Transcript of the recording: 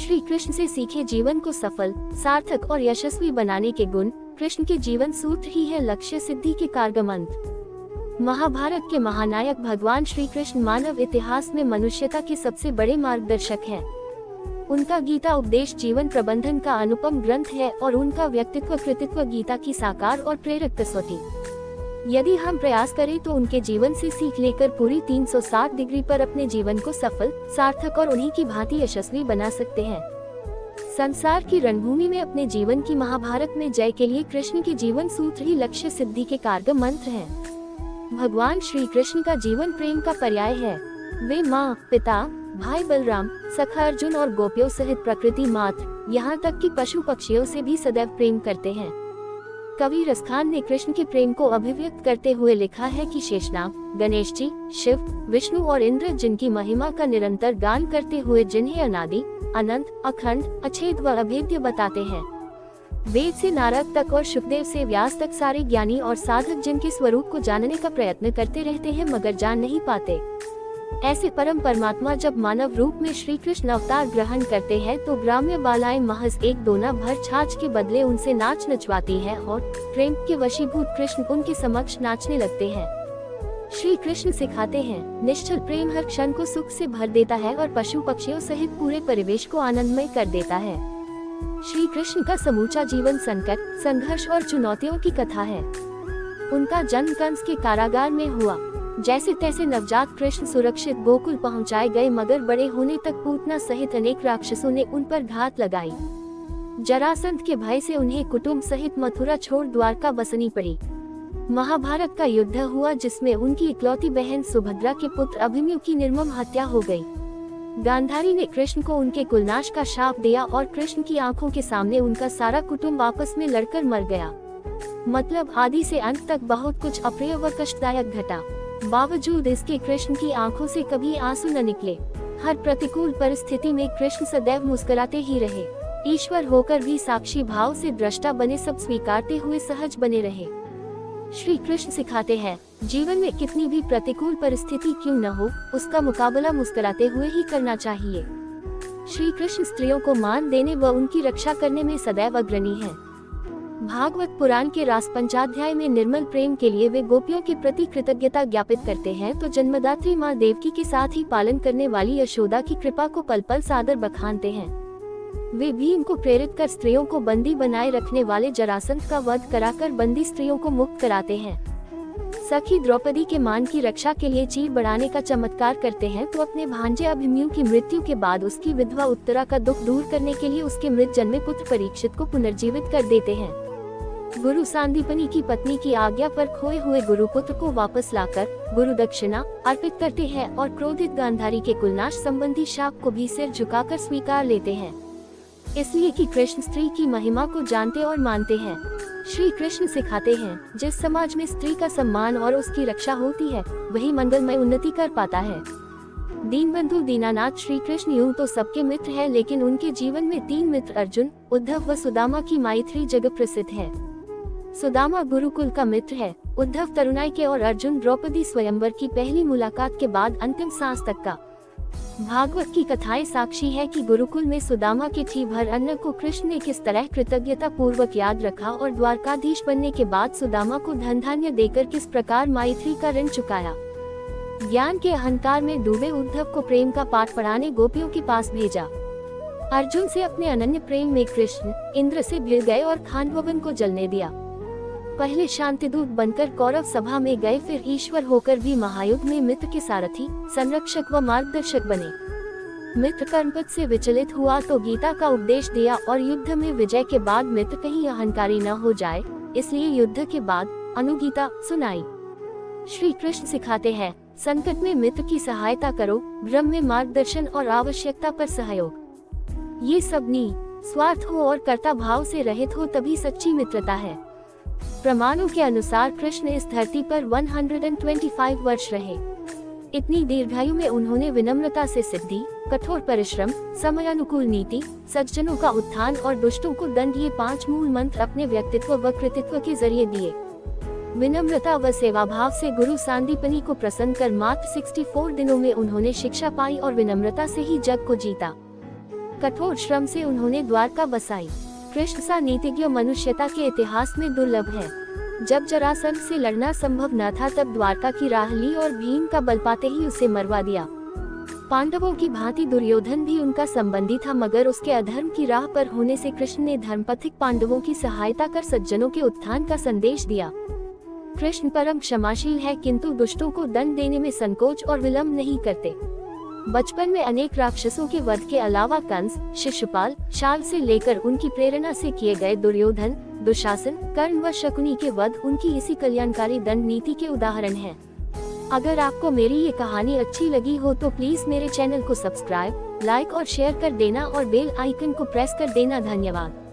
श्री कृष्ण से सीखे जीवन को सफल, सार्थक और यशस्वी बनाने के गुण। कृष्ण के जीवन सूत्र ही है लक्ष्य सिद्धि के कारगर। महाभारत के महानायक भगवान श्री कृष्ण मानव इतिहास में मनुष्यता के सबसे बड़े मार्गदर्शक हैं। उनका गीता उपदेश जीवन प्रबंधन का अनुपम ग्रंथ है और उनका व्यक्तित्व कृतित्व गीता की साकार और प्रेरक कसौटी। यदि हम प्रयास करें तो उनके जीवन से सीख लेकर पूरी 360 डिग्री पर अपने जीवन को सफल, सार्थक और उन्हीं की भांति यशस्वी बना सकते हैं। संसार की रणभूमि में अपने जीवन की महाभारत में जय के लिए कृष्ण के जीवन सूत्र ही लक्ष्य सिद्धि के कारगर मंत्र हैं। भगवान श्री कृष्ण का जीवन प्रेम का पर्याय है। वे माँ, पिता, भाई बलराम, सखा अर्जुन और गोपियों सहित प्रकृति मात्र, यहाँ तक कि पशु पक्षियों से भी सदैव प्रेम करते हैं। कवि रसखान ने कृष्ण के प्रेम को अभिव्यक्त करते हुए लिखा है कि शेषनाग, गणेश जी, शिव, विष्णु और इंद्र जिनकी महिमा का निरंतर गान करते हुए जिन्हें अनादि, अनंत, अखंड, अछेद व अभेद्य बताते हैं। वेद से नारद तक और शुकदेव से व्यास तक सारे ज्ञानी और साधक जिनके स्वरूप को जानने का प्रयत्न करते रहते हैं मगर जान नहीं पाते। ऐसे परम परमात्मा जब मानव रूप में श्री कृष्ण अवतार ग्रहण करते हैं तो ग्राम्य बालाएं महज एक दोना भर छाछ के बदले उनसे नाच नचवाती हैं और प्रेम के वशीभूत कृष्ण उनके समक्ष नाचने लगते हैं। श्री कृष्ण सिखाते हैं, निश्चल प्रेम हर क्षण को सुख से भर देता है और पशु पक्षियों सहित पूरे परिवेश को आनंदमय कर देता है। श्री कृष्ण का समूचा जीवन संकट, संघर्ष और चुनौतियों की कथा है। उनका जन्म कंस के कारागार में हुआ। जैसे तैसे नवजात कृष्ण सुरक्षित गोकुल पहुंचाए गए मगर बड़े होने तक पूतना सहित अनेक राक्षसों ने उन पर घात लगाई। जरासंध के भय से उन्हें कुटुंब सहित मथुरा छोड़ द्वारका बसनी पड़ी। महाभारत का युद्ध हुआ जिसमें उनकी इकलौती बहन सुभद्रा के पुत्र अभिमन्यु की निर्मम हत्या हो गई। गांधारी ने कृष्ण को उनके कुलनाश का शाप दिया और कृष्ण की आंखों के सामने उनका सारा कुटुंब आपस में लड़कर मर गया। मतलब आदि से अंत तक बहुत कुछ अप्रिय व कष्टदायक घटा। बावजूद इसके कृष्ण की आंखों से कभी आंसू न निकले। हर प्रतिकूल परिस्थिति में कृष्ण सदैव मुस्कुराते ही रहे। ईश्वर होकर भी साक्षी भाव से दृष्टा बने, सब स्वीकारते हुए सहज बने रहे। श्री कृष्ण सिखाते हैं, जीवन में कितनी भी प्रतिकूल परिस्थिति क्यों न हो, उसका मुकाबला मुस्कुराते हुए ही करना चाहिए। श्री कृष्ण स्त्रियों को मान देने व उनकी रक्षा करने में सदैव अग्रणी हैं। भागवत पुराण के रास पंचाध्याय में निर्मल प्रेम के लिए वे गोपियों के प्रति कृतज्ञता ज्ञापित करते हैं तो जन्मदात्री माँ देवकी के साथ ही पालन करने वाली यशोदा की कृपा को पल पल सादर बखानते हैं। वे भीम को प्रेरित कर स्त्रियों को बंदी बनाए रखने वाले जरासंध का वध कराकर बंदी स्त्रियों को मुक्त कराते हैं। सखी द्रौपदी के मान की रक्षा के लिए चीर बढ़ाने का चमत्कार करते हैं तो अपने भांजे अभिमन्यु की मृत्यु के बाद उसकी विधवा उत्तरा का दुख दूर करने के लिए उसके मृत जन्मे पुत्र परीक्षित को पुनर्जीवित कर देते हैं। गुरु सांदीपनी की पत्नी की आज्ञा पर खोए हुए गुरुपुत्र को वापस लाकर गुरु दक्षिणा अर्पित करते हैं और क्रोधित गांधारी के कुलनाश संबंधी शाप को भी सिर झुकाकर स्वीकार लेते हैं, इसलिए कि कृष्ण स्त्री की महिमा को जानते और मानते हैं। श्री कृष्ण सिखाते हैं, जिस समाज में स्त्री का सम्मान और उसकी रक्षा होती है वही मंगलमय उन्नति कर पाता है। दीनबंधु दीनानाथ श्री कृष्ण यूं तो सबके मित्र है लेकिन उनके जीवन में 3 मित्र अर्जुन, उद्धव व सुदामा की मैत्री जगत प्रसिद्ध है। सुदामा गुरुकुल का मित्र है, उद्धव तरुणाई के और अर्जुन द्रौपदी स्वयंवर की पहली मुलाकात के बाद अंतिम सांस तक का। भागवत की कथाएं साक्षी है कि गुरुकुल में सुदामा के छी भर अन्न को कृष्ण ने किस तरह कृतज्ञता पूर्वक याद रखा और द्वारकाधीश बनने के बाद सुदामा को धन धान्य देकर किस प्रकार मैत्री का ऋण चुकाया। ज्ञान के अहंकार में डूबे उद्धव को प्रेम का पाठ पढ़ाने गोपियों के पास भेजा। अर्जुन से अपने अनन्य प्रेम में कृष्ण इंद्र से भिड़ गए और खांडवन को जलने दिया। पहले शांतिदूत बनकर कौरव सभा में गए, फिर ईश्वर होकर भी महायुद्ध में मित्र के सारथी, संरक्षक व मार्गदर्शक बने। मित्र कर्मपद से विचलित हुआ तो गीता का उपदेश दिया और युद्ध में विजय के बाद मित्र कहीं अहंकारी न हो जाए, इसलिए युद्ध के बाद अनुगीता सुनाई। श्री कृष्ण सिखाते हैं, संकट में मित्र की सहायता करो, भ्रम में मार्गदर्शन और आवश्यकता पर सहयोग। ये सब स्वार्थ हो और कर्ता भाव से रहित हो तभी सच्ची मित्रता है। प्रमाणों के अनुसार कृष्ण इस धरती पर 125 वर्ष रहे। इतनी दीर्घायु में उन्होंने विनम्रता से सिद्धि, कठोर परिश्रम, समयानुकूल नीति, सज्जनों का उत्थान और दुष्टों को दंड, ये 5 मूल मंत्र अपने व्यक्तित्व व कृतित्व के जरिए दिए। विनम्रता व सेवा भाव से गुरु सांदीपनी को प्रसन्न कर मात्र 64 दिनों में उन्होंने शिक्षा पाई और विनम्रता से ही जग को जीता। कठोर श्रम से उन्होंने द्वारका बसाई। कृष्ण सा नीतिज्ञ मनुष्यता के इतिहास में दुर्लभ है। जब जरासंध से लड़ना संभव न था तब द्वारका की राह ली और भीम का बल पाते ही उसे मरवा दिया। पांडवों की भांति दुर्योधन भी उनका संबंधी था, मगर उसके अधर्म की राह पर होने से कृष्ण ने धर्मपथिक पांडवों की सहायता कर सज्जनों के उत्थान का संदेश दिया। कृष्ण परम क्षमाशील है, किंतु दुष्टों को दंड देने में संकोच और विलंब नहीं करते। बचपन में अनेक राक्षसों के वध के अलावा कंस, शिशुपाल, शाल से लेकर उनकी प्रेरणा से किए गए दुर्योधन, दुशासन, कर्ण व शकुनी के वध उनकी इसी कल्याणकारी दंड नीति के उदाहरण हैं। अगर आपको मेरी ये कहानी अच्छी लगी हो तो प्लीज मेरे चैनल को सब्सक्राइब, लाइक और शेयर कर देना और बेल आइकन को प्रेस कर देना। धन्यवाद।